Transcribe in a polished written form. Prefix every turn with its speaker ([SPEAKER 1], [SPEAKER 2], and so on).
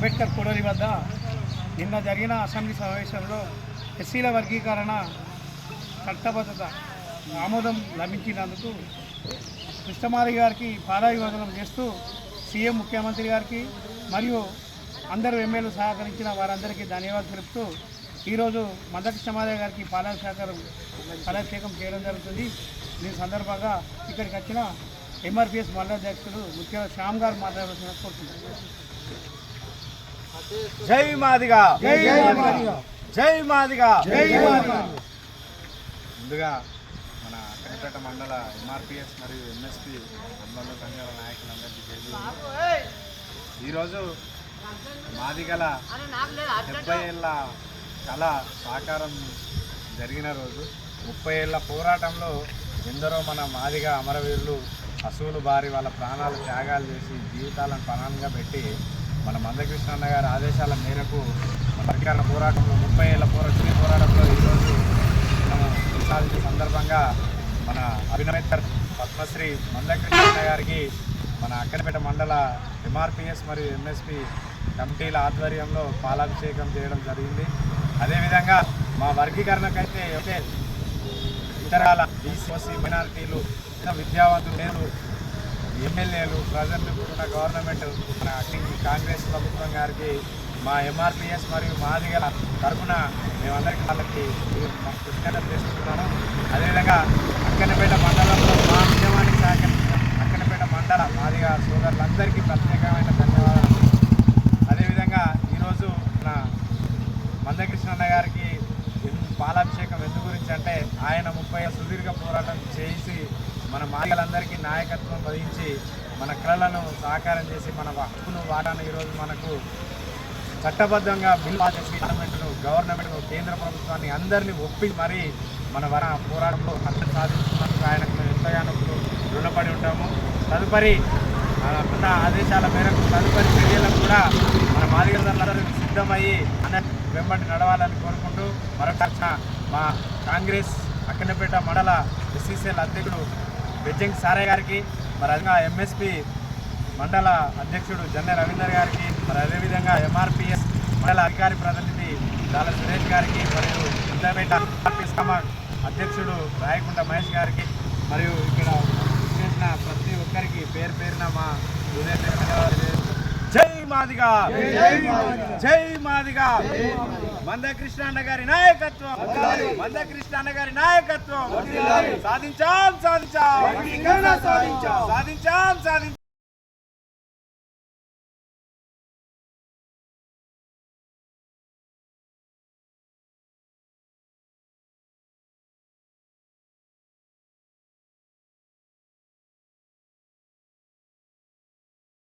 [SPEAKER 1] అంబేద్కర్ కూడలి వద్ద నిన్న జరిగిన అసెంబ్లీ సమావేశంలో ఎస్సీల వర్గీకరణ చట్టబద్ధత ఆమోదం లభించినందుకు కృష్ణమారి గారికి పాదాభివందనం చేస్తూ సీఎం ముఖ్యమంత్రి గారికి మరియు అందరు ఎమ్మెల్యేలు సహకరించిన వారందరికీ ధన్యవాదాలు తెలుపుతూ ఈరోజు మందకృష్ణమారి గారికి పాలాభిషేకం చేయడం జరుగుతుంది. దీని సందర్భంగా ఇక్కడికి వచ్చిన ఎంఆర్పిఎస్ మండల అధ్యక్షుడు ముఖ్యంగా శ్యామ్ గారు మాట్లాడాల్సిన కోరుతున్నాను.
[SPEAKER 2] జై మాదిగా, జై మాదిగా. ముందుగా మన కనిపేట మండల ఎంఆర్పిఎస్ మరియు ఎంఎస్పి మండల సంఘాల నాయకులందరికీ జై. ఈరోజు మాదిగల 70 ఏళ్ళ కళ సాకారం జరిగిన రోజు. 30 ఏళ్ళ పోరాటంలో ఎందరో మన మాదిగ అమరవీరులు అసువులు బారి వాళ్ళ ప్రాణాలు త్యాగాలు చేసి జీవితాలను పణంగా పెట్టి మన మందకృష్ణన్న గారి ఆదేశాల మేరకు మన వర్గీకరణ పోరాటంలో 30 ఏళ్ళ పోరాటంలో ఈరోజు మనం కొనసాగించే సందర్భంగా మన అభినంబేద్కర్ పద్మశ్రీ మందకృష్ణన్న గారికి మన అక్కనపేట మండల ఎంఆర్పిఎస్ మరియు ఎంఎస్పి కమిటీల ఆధ్వర్యంలో పాలాభిషేకం చేయడం జరిగింది. అదేవిధంగా మా వర్గీకరణకైతే ఇతరాల బీసీ మైనారిటీలు విద్యావంతులు ఎమ్మెల్యేలు ప్రజెంట్ ఇప్పుడున్న గవర్నమెంట్ మన కాంగ్రెస్ ప్రభుత్వం గారికి మా ఎంఆర్పిఎస్ మరియు మాదిగల తరఫున మేమందరికీ వాళ్ళకి కృతజ్ఞతలు చేసుకుంటున్నాను. అదేవిధంగా అక్కనపేట మండలంలో మా ఉద్యమానికి సహకరించిన అక్కనపేట మండల మాదిగ సోదరులందరికీ ప్రత్యేకమైన ధన్యవాదాలు. అదేవిధంగా ఈరోజు మన మందకృష్ణన్న గారికి పాలాభిషేకం ఎందు గురించి అంటే ఆయన 30 సుదీర్ఘ పోరాటం చేసి మన మాదిగలందరికీ నాయకత్వం వహించి మన కళలను సాకారం చేసి మన హక్కును వాటాను ఈరోజు మనకు చట్టబద్ధంగా బిల్ పాస్ చేసి గవర్నమెంట్ను కేంద్ర ప్రభుత్వాన్ని అందరినీ ఒప్పి మరీ మన పోరాటంలో హక్కు సాధించినందుకు ఆయనకు మేము ఎంతగానో రుణపడి ఉంటాము. తదుపరి ఉన్న ఆదేశాల మేరకు తదుపరి చర్యలకు కూడా మన మాదిగలందరూ సిద్ధమయ్యి వెంబడి నడవాలని కోరుకుంటూ మరొక మా కాంగ్రెస్ అక్కనపేట మండల ఎస్సీసీఎల్ అధ్యక్షుడు బెజ్జంగి సారయ్య గారికి, మరి అదేవిధంగా ఎంఎస్పి మండల అధ్యక్షుడు జన్నె రవీందర్ గారికి, మరి అదేవిధంగా ఎంఆర్పిఎస్ మండల అధికారి ప్రతినిధి దాల సురేష్ గారికి, మరియు ఇంటర్మీడియట్ అధ్యక్షుడు రాయకుంట మహేష్ గారికి, మరియు ఇక్కడ చేసిన ప్రతి ఒక్కరికి పేరు పేరున మా జై మాదిగా, జై మాదిగా. మందకృష్ణన్న గారి నాయకత్వం, మందకృష్ణన్న గారి నాయకత్వం. సాధించాం.